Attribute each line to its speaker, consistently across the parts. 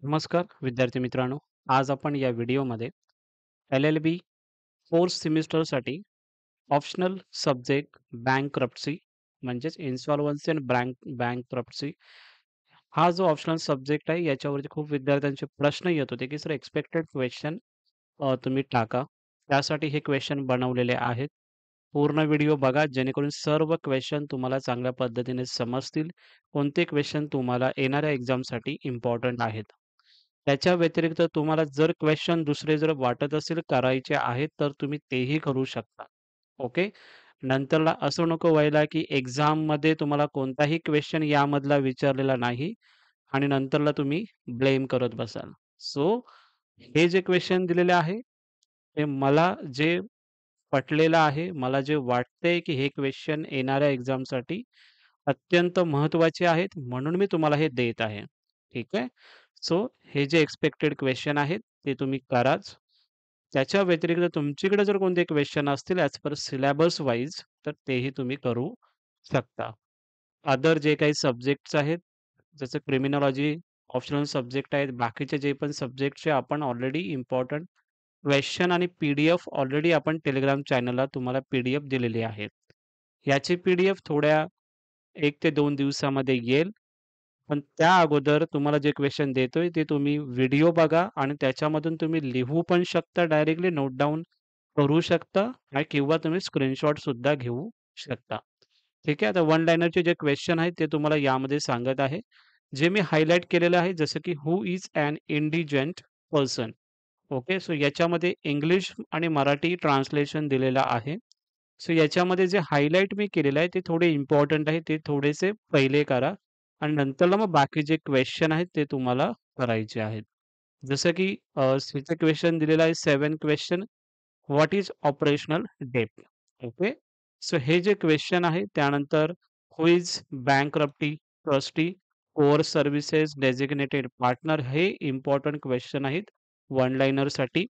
Speaker 1: नमस्कार विद्यार्थी मित्रांनो. आज आपण या व्हिडिओमध्ये LLB 4th सेमिस्टरसाठी optional subject bankruptcy म्हणजेच इन्सॉल्व्हन्सी आणि बँक्रप्सी हा जो ऑप्शनल सब्जेक्ट आहे याच्यावरती खूप विद्यार्थ्यांचे प्रश्न येत होते, की सर एक्स्पेक्टेड क्वेश्चन तुम्ही टाका. त्यासाठी हे क्वेश्चन बनवलेले आहेत. पूर्ण व्हिडिओ बघा जेणेकरून सर्व क्वेश्चन तुम्हाला चांगल्या पद्धतीने समजतील. कोणते क्वेश्चन तुम्हाला येणाऱ्या एक्झामसाठी इम्पॉर्टंट आहेत. त्याच्या व्यतिरिक्त तुम्हाला जर क्वेश्चन दुसरे जर वाटत असेल करायचे आहेत, तर तुम्ही तेही करू शकता. ओके. नंतरला असं नको व्हायला, की एक्झाममध्ये तुम्हाला कोणताही क्वेश्चन यामधला विचारलेला नाही आणि नंतरला तुम्ही ब्लेम करत बसाल. सो हे जे क्वेश्चन दिलेले आहे, ते मला जे पटलेलं आहे, मला जे वाटतंय, की हे क्वेश्चन येणाऱ्या एक्झामसाठी अत्यंत महत्त्वाचे आहेत, म्हणून मी तुम्हाला हे देत आहे. ठीक आहे. सो हे जे एक्स्पेक्टेड क्वेश्चन आहेत, ते तुम्ही कराच. त्याच्या व्यतिरिक्त तुमच्याकडे जर कोणते क्वेश्चन असतील ॲज पर सिलेबस वाईज, तर तेही तुम्ही करू शकता. अदर जे काही सब्जेक्ट्स आहेत, जसं क्रिमिनॉलॉजी ऑप्शनल सब्जेक्ट आहेत. बाकीचे जे पण सब्जेक्टचे आपण ऑलरेडी इम्पोर्टंट क्वेश्चन आणि पी-डी-एफ ऑलरेडी आपण Telegram चॅनलला तुम्हाला पी-डी-एफ दिलेली आहे. याची पी-डी-एफ थोड्या 1 ते 2 दिवसामध्ये येईल. पण त्या अगोदर तुम्हाला जे क्वेश्चन देतोय ते तुम्ही व्हिडिओ बघा आणि त्याच्यामधून तुम्ही लिहू पण शकता, डायरेक्टली नोट डाउन करू शकता आणि किंवा तुम्ही स्क्रीनशॉट सुद्धा घेऊ शकता. ठीक आहे. आता वन लाइनरचे जे क्वेश्चन आहेत ते तुम्हाला यामध्ये सांगत आहे. जे मी हायलाइट केलेलं आहे जसं की who is an indigent person. Okay. So याच्यामध्ये इंग्लिश आणि मराठी ट्रान्सलेशन दिलेलं आहे. सो याच्यामध्ये जे हायलाइट मी केलेलं आहे ते थोडे इम्पोर्टंट आहे. ते थोडेसे पहिले करा आणि नंतरला मग बाकी जे क्वेश्चन आहेत ते तुम्हाला करायचे आहेत. जसं की ह्याचं क्वेश्चन दिलेलं आहे 7 क्वेश्चन व्हॉट इज ऑपरेशनल डेब्ट? ओके. सो हे जे क्वेश्चन आहे त्यानंतर who is bankruptcy trustee core services designated partner हे इम्पोर्टंट क्वेश्चन आहेत वन लाइनरसाठी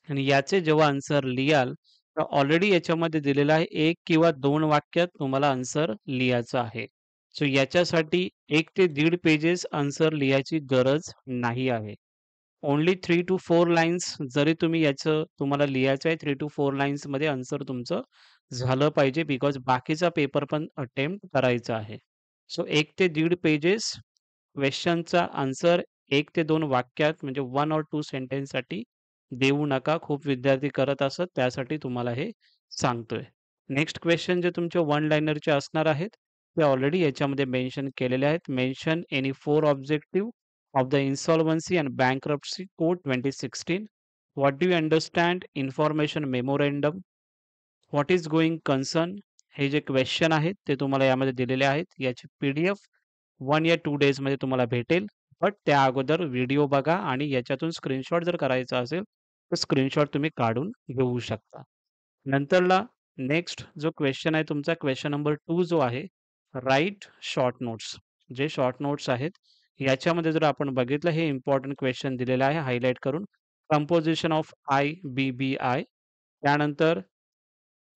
Speaker 1: आणि याचे जेव्हा आन्सर लिहाल तर ऑलरेडी याच्यामध्ये दिलेलं आहे 1 किंवा 2 वाक्यात तुम्हाला आन्सर लिहायचं आहे. सो याच्यासाठी 1 ते दीड पेजेस आन्सर लिहायची गरज नाही आहे. ओन्ली 3 टू 4 लाईन्स जरी तुम्ही याचं तुम्हाला लिहायचं आहे 3 टू 4 लाईन्समध्ये आन्सर तुमचं झालं पाहिजे बिकॉज बाकीचा पेपर पण अटेम्प्ट करायचा आहे. सो 1 ते दीड पेजेस क्वेश्चनचा आन्सर 1 ते 2 वाक्यात म्हणजे 1 ओर 2 सेंटेन्ससाठी देऊ नका. खूप विद्यार्थी करत असत त्यासाठी तुम्हाला हे सांगतोय. नेक्स्ट क्वेश्चन जे तुमचे वन लाइनरचे असणार आहेत, ते ऑलरेडी याच्यामध्ये मेन्शन केलेले आहेत. Mention any 4 objective of the Insolvency and Bankruptcy Code 2016. What do you understand? Information memorandum. What is going concern? हे जे क्वेश्चन आहेत ते तुम्हाला यामध्ये दिलेले आहेत. याची पी-डी-एफ 1 या 2 डेजमध्ये तुम्हाला भेटेल. बट त्या अगोदर व्हिडिओ बघा आणि याच्यातून स्क्रीनशॉट जर करायचा असेल, तर स्क्रीनशॉट तुम्ही काढून घेऊ शकता. नंतरला नेक्स्ट जो क्वेश्चन आहे तुमचा क्वेश्चन नंबर 2 जो आहे, राइट शॉर्ट नोट्स. जे शॉर्ट नोट्स आहेत, याच्यामध्ये जर आपण बघितलं हे इम्पोर्टंट क्वेश्चन दिलेलं आहे हायलाइट करून. Composition of IBBI. त्यानंतर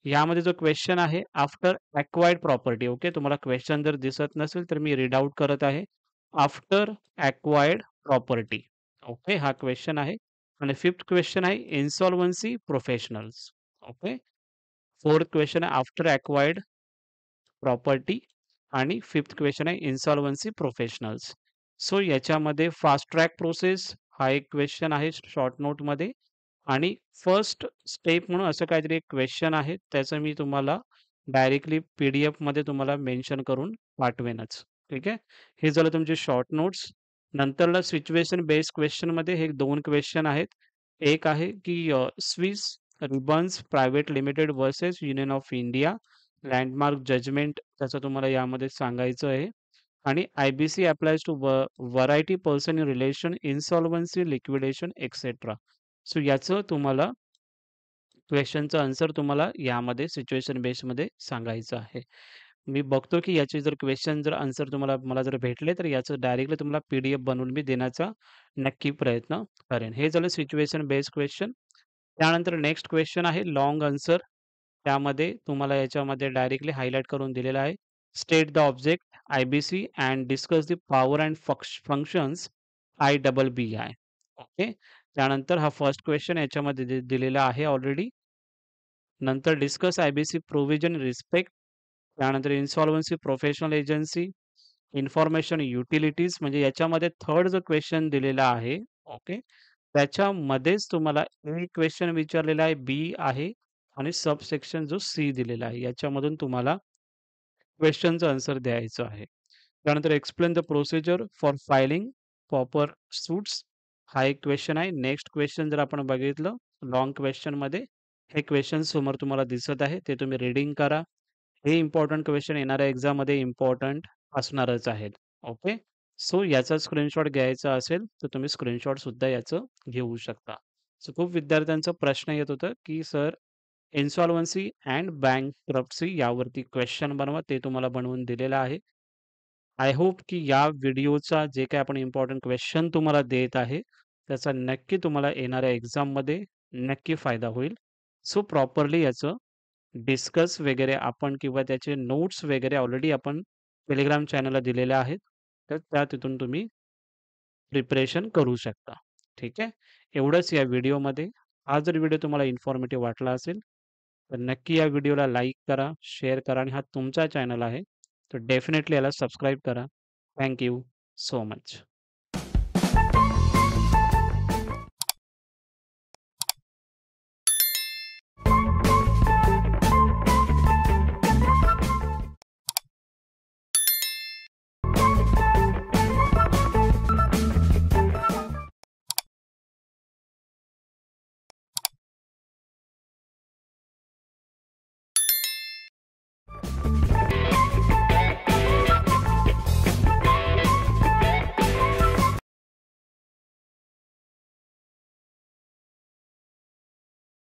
Speaker 1: यामध्ये जो क्वेश्चन आहे आफ्टर ॲक्वायर्ड प्रॉपर्टी. ओके. तुम्हाला क्वेश्चन जर दिसत नसेल तर मी रीड आउट करत आहे. After acquired property. ओके. हा क्वेश्चन आहे आणि 5th क्वेश्चन आहे insolvency professionals. Okay. 4th question आहे आफ्टर ॲक्वायर्ड प्रॉपर्टी आणि 5th क्वेश्चन आहे इन्सॉल्व्हन्सी प्रोफेशनल्स. सो याच्यामध्ये फास्ट ट्रॅक प्रोसेस हा एक क्वेश्चन आहे शॉर्ट नोटमध्ये आणि फर्स्ट स्टेप म्हणून असं काहीतरी एक क्वेश्चन आहे. त्याचं मी तुम्हाला डायरेक्टली पी-डी-एफमध्ये तुम्हाला मेन्शन करून पाठवेनच. ठीक आहे. हे झालं तुमचे शॉर्ट नोट्स. नंतरला सिच्युएशन बेस्ड क्वेश्चनमध्ये हे 2 क्वेश्चन आहेत. एक आहे की Swiss ribbons private limited versus Union of India landmark judgement त्याचं तुम्हाला यामध्ये सांगायचं आहे आणि IBC applies to variety person in relation insolvency, liquidation etcetera. So याचं तुम्हाला क्वेश्चनचं आन्सर तुम्हाला यामध्ये सिच्युएशन बेस्डमध्ये सांगायचं आहे. मी बघतो की याचे जर क्वेश्चन जर आन्सर मला जर भेटले, तर याचं डायरेक्टली तुम्हाला पी-डी-एफ बनवून मी देण्याचा नक्की प्रयत्न करेन. हे झालं सिच्युएशन बेस्ड क्वेश्चन. त्यानंतर नेक्स्ट क्वेश्चन आहे लाँग आन्सर. त्यामध्ये तुम्हाला याच्यामध्ये डायरेक्टली हायलाइट करून दिलेलं आहे. State the object IBC and discuss the power and functions IBBI. Okay. त्यानंतर हा फर्स्ट क्वेश्चन याच्यामध्ये दिलेला आहे ऑलरेडी. नंतर डिस्कस आय-बी-सी प्रोव्हिजन रिस्पेक्ट, त्यानंतर इन्सॉल्व्हन्सी प्रोफेशनल एजन्सी, इन्फॉर्मेशन युटिलिटीज म्हणजे याच्यामध्ये थर्ड जो क्वेश्चन दिलेला आहे, ओके. त्याच्यामध्येच तुम्हाला ए क्वेश्चन विचारलेला आहे, बी आहे आणि सबसेक्शन जो सी दिलेला आहे. याच्यामधून तुम्हाला क्वेश्चनचं आन्सर द्यायचं आहे. त्यानंतर explain the procedure for filing proper suits हा एक क्वेश्चन आहे. नेक्स्ट क्वेश्चन जर आपण बघितलं लाँग क्वेश्चनमध्ये हे क्वेश्चन समोर तुम्हाला दिसत आहे. ते तुम्ही रीडिंग करा. हे इम्पोर्टंट क्वेश्चन येणाऱ्या एक्झाममध्ये इम्पोर्टंट असणारच आहेत. ओके. सो याचा स्क्रीनशॉट घ्यायचा असेल, तर तुम्ही स्क्रीनशॉट सुद्धा याचं घेऊ शकता. सो खूप विद्यार्थ्यांचा प्रश्न येत होता, की सर इन्सॉल्व्हन्सी अँड बँकरप्सी यावरती क्वेश्चन बनवा. ते तुम्हाला बनवून दिलेलं आहे. आय होप की या व्हिडिओचा जे काही आपण इम्पोर्टंट क्वेश्चन तुम्हाला देत आहे, त्याचा नक्की तुम्हाला येणाऱ्या एक्झाममध्ये नक्की फायदा होईल. सो प्रॉपरली याचं डिस्कस वगैरे आपण किंवा त्याचे नोट्स वगैरे ऑलरेडी आपण Telegram चॅनलला दिलेल्या आहेत. तर त्या तिथून तुम्ही प्रिपरेशन करू शकता. ठीक आहे. एवढंच या व्हिडिओमध्ये. हा जर व्हिडिओ तुम्हाला इन्फॉर्मेटिव्ह वाटला असेल, तर नक्की या व्हिडिओला लाईक करा, शेअर करा आणि हा तुमचा चॅनल आहे, तर डेफिनेटली याला सबस्क्राईब करा. Thank you so much.